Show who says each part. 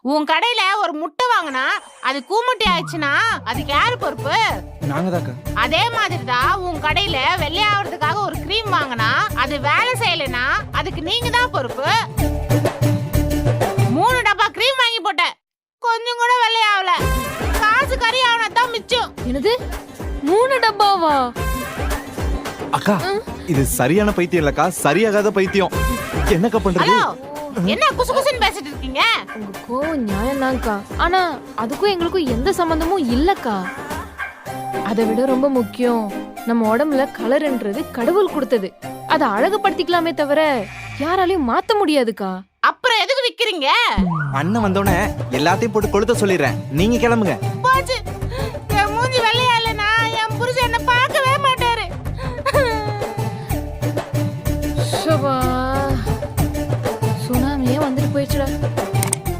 Speaker 1: உன் கடையில ஒரு முட்டை வாங்கினா அது கூமுட்டை ஆயிடுச்சுன்னா அதுக்கு யாரு பொறுப்பு?
Speaker 2: நாங்க தாக்கா.
Speaker 1: அதே மாதிரிதான் உன் கடையில வெள்ளையாவதுக்காக ஒரு கிரீம் வாங்கினா அது வேலை செய்யலைன்னா அதுக்கு நீங்க தான் பொறுப்பு. 3 டப்பா கிரீம் வாங்கி போட்டேன், கொஞ்சம் கூட வெள்ளையாவல. காசு கறி ஆவனா தான் மிச்சம்.
Speaker 3: என்னது 3 டப்பாவா?
Speaker 2: அக்கா இது சரியான பைத்தியம் இல்லக்கா, சரியாகாத பைத்தியம். என்னக்கா பண்றது?
Speaker 1: ஹலோ, என்ன குசு குசுன்னு பேசிட்டு இருக்கீங்க?
Speaker 3: உங்க கோவம் நியாயம்தான்க்கா, ஆனா அதுக்கும் எங்களுக்கும் எந்த சம்பந்தமும் இல்லக்கா. அதை விட ரொம்ப முக்கியம், நம்ம உடம்புல கலர்ன்றது கடவுள் கொடுத்தது. அதை அழகுபடுத்திக்கலாமே தவிர யாராலையும் மாத்த முடியாதுக்கா.
Speaker 1: அப்புறம் எதுக்கு விக்கிறீங்க?
Speaker 2: அண்ணன் வந்தோடனே எல்லாத்தையும் போட்டு கொளுத்த சொல்லிடுறேன், நீங்க கிளம்புங்க.